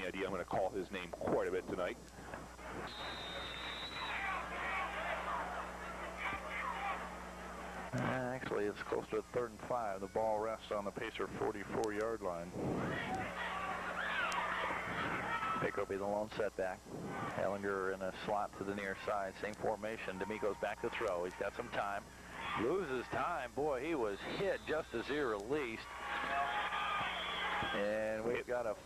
idea. I'm going to call his name quite a bit tonight. Actually, it's close to a 3rd and 5. The ball rests on the Pacer 44-yard line. Baker will be the lone setback. Ellinger in a slot to the near side. Same formation. D'Amico's back to throw. He's got some time. Loses time. Boy, he was hit just as he released. And we've got a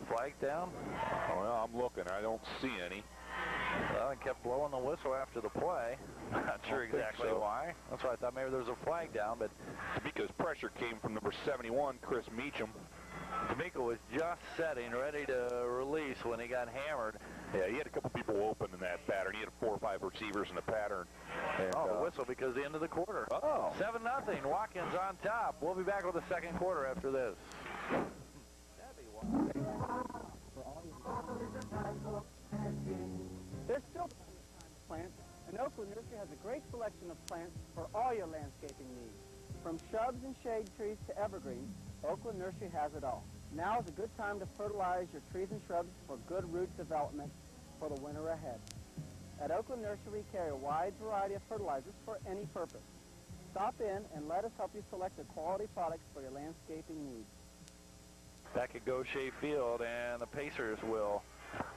flag down. Well, I'm looking. I don't see any. Well, he kept blowing the whistle after the play. Not sure exactly why. That's why I thought maybe there was a flag down, but because pressure came from number 71, Chris Meacham. D'Amico was just setting, ready to release when he got hammered. Yeah, he had a couple people open in that pattern. He had 4 or 5 receivers in the pattern. And, the whistle because the end of the quarter. Oh. 7-0. Watkins on top. We'll be back with the second quarter after this. There's still plenty of time to plant, and Oakland Nursery has a great selection of plants for all your landscaping needs. From shrubs and shade trees to evergreens, Oakland Nursery has it all. Now is a good time to fertilize your trees and shrubs for good root development for the winter ahead. At Oakland Nursery, we carry a wide variety of fertilizers for any purpose. Stop in and let us help you select the quality products for your landscaping needs. Back at Gaucher Field, and the Pacers will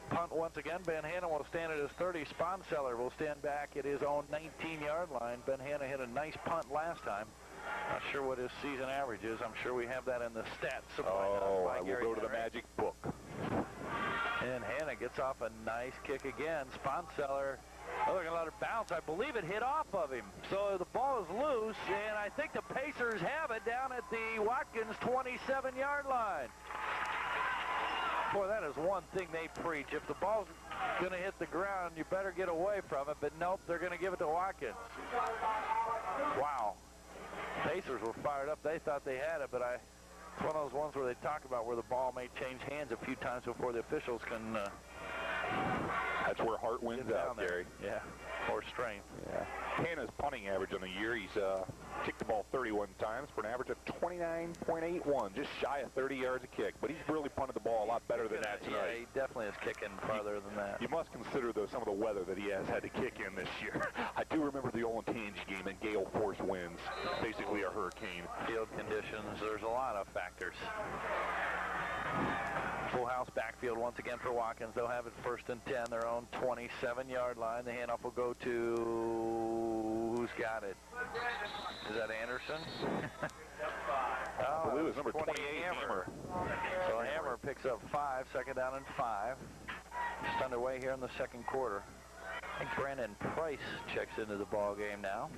punt once again. Ben Hanna will stand at his 30. Sponseller will stand back at his own 19-yard line. Ben Hanna hit a nice punt last time. Not sure what his season average is. I'm sure we have that in the stats. Oh, I will go to the magic book. And Hanna gets off a nice kick again. Sponseller, they're going to let it bounce. I believe it hit off of him. So the ball is loose, and I think the Pacers have it down at the Watkins 27-yard line. Boy, that is one thing they preach. If the ball's going to hit the ground, you better get away from it. But nope, they're going to give it to Watkins. Wow. Pacers were fired up. They thought they had it, but it's one of those ones where they talk about where the ball may change hands a few times before the officials can. That's where heart wins out, Gary. Yeah, or strength. Yeah. Hanna's punting average on the year, he's kicked the ball 31 times for an average of 29.81, just shy of 30 yards a kick. But he's really punted the ball a lot better than that tonight. Yeah, he definitely is kicking farther than that. You must consider, though, some of the weather that he has had to kick in this year. I do remember the Olentangy game and gale force winds, basically a hurricane. Field conditions, there's a lot of factors. Full house backfield once again for Watkins. They'll have it 1st and 10, their own 27-yard line. The handoff will go to, who's got it? Is that Anderson? I believe it was number 28, Hammer. So Hammer picks up 5, 2nd down and 5. Just underway here in the second quarter. I think Brandon Price checks into the ball game now.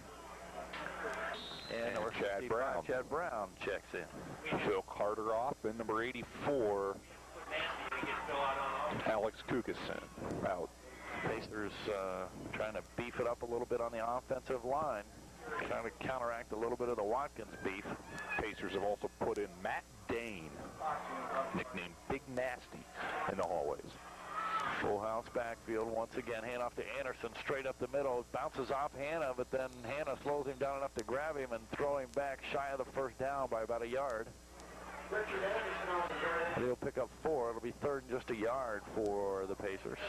And number Chad Brown. Chad Brown checks in. Phil Carter off, and number 84, Alex Kukason out. Pacers trying to beef it up a little bit on the offensive line, trying to counteract a little bit of the Watkins beef. Pacers have also put in Matt Dane, nicknamed Big Nasty, in the hallways. Full house backfield once again. Handoff to Anderson, straight up the middle. Bounces off Hanna, but then Hanna slows him down enough to grab him and throw him back shy of the 1st down by about a yard. He'll pick up 4. It'll be 3rd and just a yard for the Pacers.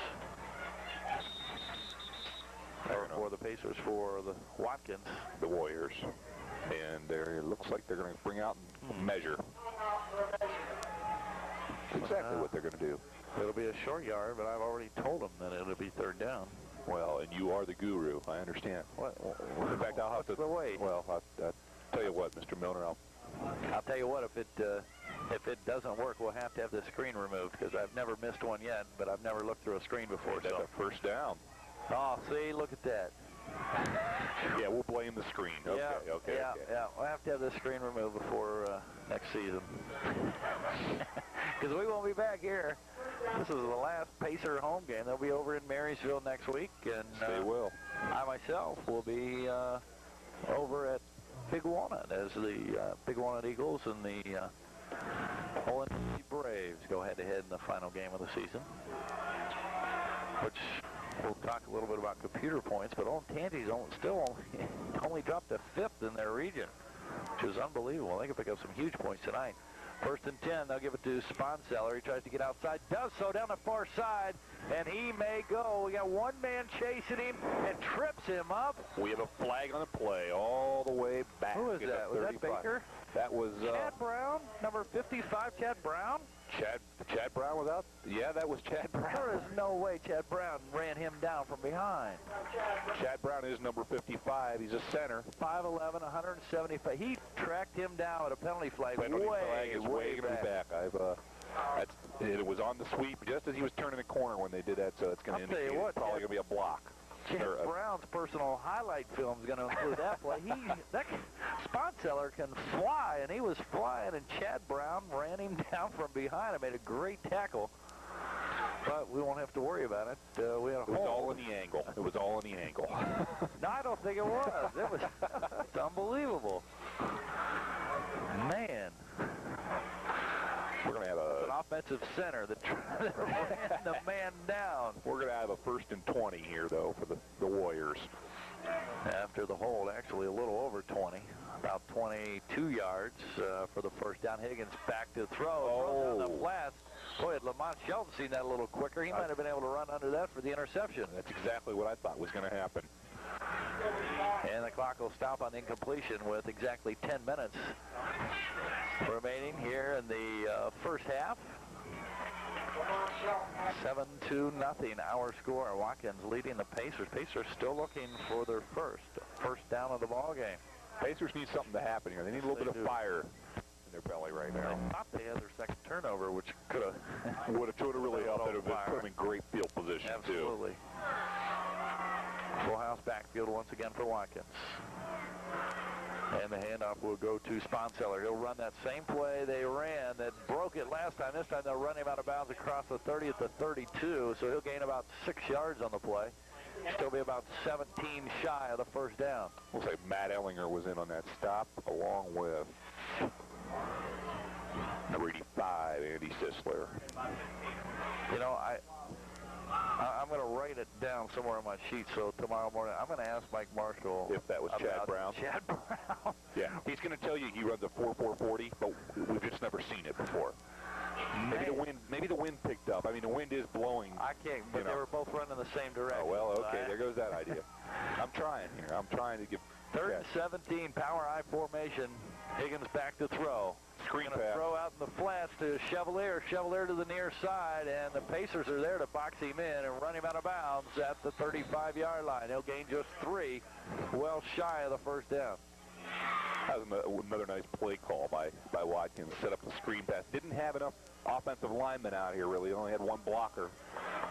Or for the Pacers, for the Watkins. The Warriors. And it looks like they're going to bring out and measure. That's exactly what they're going to do. It'll be a short yard, but I've already told them that it'll be 3rd down. Well, and you are the guru. I understand. In fact, I'll have to wait. Well, I'll tell you what, Mr. Milner. I'll tell you what. If it doesn't work, we'll have to have the screen removed because I've never missed one yet, but I've never looked through a screen before. That's a 1st down. Oh, see, look at that. Yeah, we'll blame the screen. Okay, yeah. We'll have to have the screen removed before next season. Because we won't be back here. This is the last Pacer home game. They'll be over in Marysville next week. And they will. I myself will be over at Big Walnut as the Big Walnut Eagles and the Olentangy Braves go head-to-head in the final game of the season. Which we'll talk a little bit about computer points, but Olentangy's still only dropped to 5th in their region, which is unbelievable. They can pick up some huge points tonight. First and 10, they'll give it to Sponseller. He tries to get outside, does so down the far side, and he may go. We got one man chasing him and trips him up. We have a flag on the play all the way back. Who was that? Was that Baker? That was Chad Brown, number 55, Chad Brown. Chad Brown was out? Yeah, that was Chad Brown. There is no way Chad Brown ran him down from behind. Chad Brown is number 55. He's a center. 5'11", 175. He tracked him down at a penalty flag. Penalty flag is way going to be back. It was on the sweep just as he was turning the corner when they did that, so it's going to indicate it's probably going to be a block. Chad Brown's personal highlight film is going to include that play. That Sponseller can fly, and he was flying, and Chad Brown ran him down from behind and made a great tackle. But we won't have to worry about it. It was all in the angle. It was all in the angle. No, I don't think it was. It's unbelievable. Man. We're going to have an offensive center that ran the man down. We're going to have a 1st and 20 here, though, for the Warriors. After the hold, actually a little over 20. About 22 yards for the first down. Higgins back to throw. Down the flats. Boy, had Lamont Shelton seen that a little quicker, he might have been able to run under that for the interception. That's exactly what I thought was going to happen. And the clock will stop on incompletion with exactly 10 minutes remaining here in the first half. 7-0, our score. Watkins leading the Pacers. Pacers still looking for their first down of the ball game. Pacers need something to happen here. They need a little bit of fire in their belly right now. I thought they had their second turnover, which could have would have really helped. It would have put them in great field position. Absolutely. Full house backfield once again for Watkins. And the handoff will go to Sponseller. He'll run that same play they ran that broke it last time. This time they'll run him out of bounds across the 30 at the 32, so he'll gain about 6 yards on the play. Still be about 17 shy of the first down. Looks like Matt Ellinger was in on that stop, along with number 85, Andy Sisler. You know, I'm going to write it down somewhere on my sheet, so tomorrow morning I'm going to ask Mike Marshall if that was Chad Brown. Chad Brown. Yeah, he's going to tell you he runs a 4.440, but we've just never seen it before. Maybe the wind picked up. I mean, the wind is blowing. I can't, but they were both running the same direction. Oh, well, okay, there goes that idea. I'm trying here. I'm trying to get 3rd and 17, power I formation. Higgins back to throw. Screen pass. Throw out in the flats to Chevalier. Chevalier to the near side, and the Pacers are there to box him in and run him out of bounds at the 35-yard line. He'll gain just 3, well shy of the first down. That was another nice play call by Watkins. Set up the screen pass. Didn't have enough offensive linemen out here, really. Only had one blocker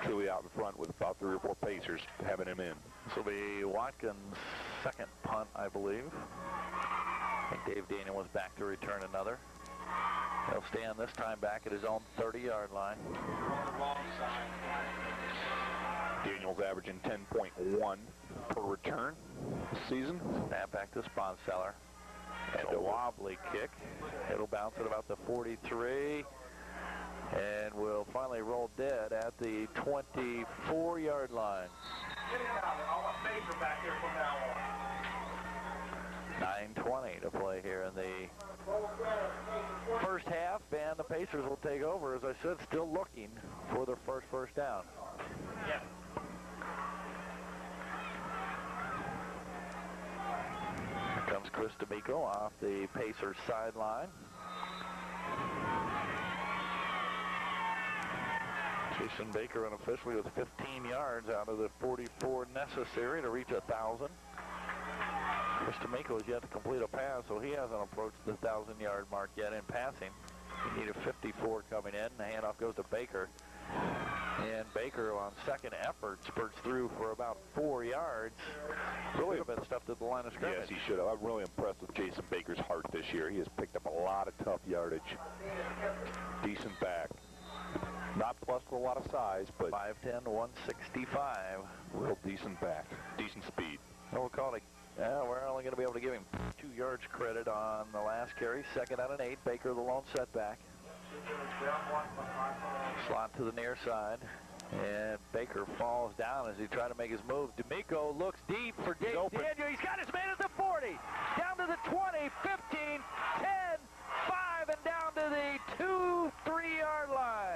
truly out in front with about 3 or 4 Pacers having him in. This will be Watkins' second punt, I believe. I think Dave Daniel was back to return another. He'll stand this time back at his own 30-yard line. Daniel's averaging 10.1 per return this season. Snap back to Sponseller. And a wobbly kick. It'll bounce at about the 43. And will finally roll dead at the 24-yard line. 9:20 to play here in the first half, and the Pacers will take over, as I said, still looking for their first down. Yeah. Here comes Chris D'Amico off the Pacers sideline. Jason Baker unofficially with 15 yards out of the 44 necessary to reach 1,000. Chris D'Amico has yet to complete a pass, so he hasn't approached the 1,000-yard mark yet in passing. He needed 54 coming in. The handoff goes to Baker. And Baker, on second effort, spurts through for about 4 yards. Really have been stuffed at the line of scrimmage. Yes, he should have. I'm really impressed with Jason Baker's heart this year. He has picked up a lot of tough yardage. Decent back. Not blessed with a lot of size, but 5'10", 165. Real decent back. Decent speed. So we'll call it we're only going to be able to give him 2 yards credit on the last carry. 2nd and 8. Baker the lone setback. Slot to the near side. And Baker falls down as he tries to make his move. D'Amico looks deep for Daniel. He's got his man at the 40. Down to the 20, 15, 10, 5, and down to the 2-3 yard line.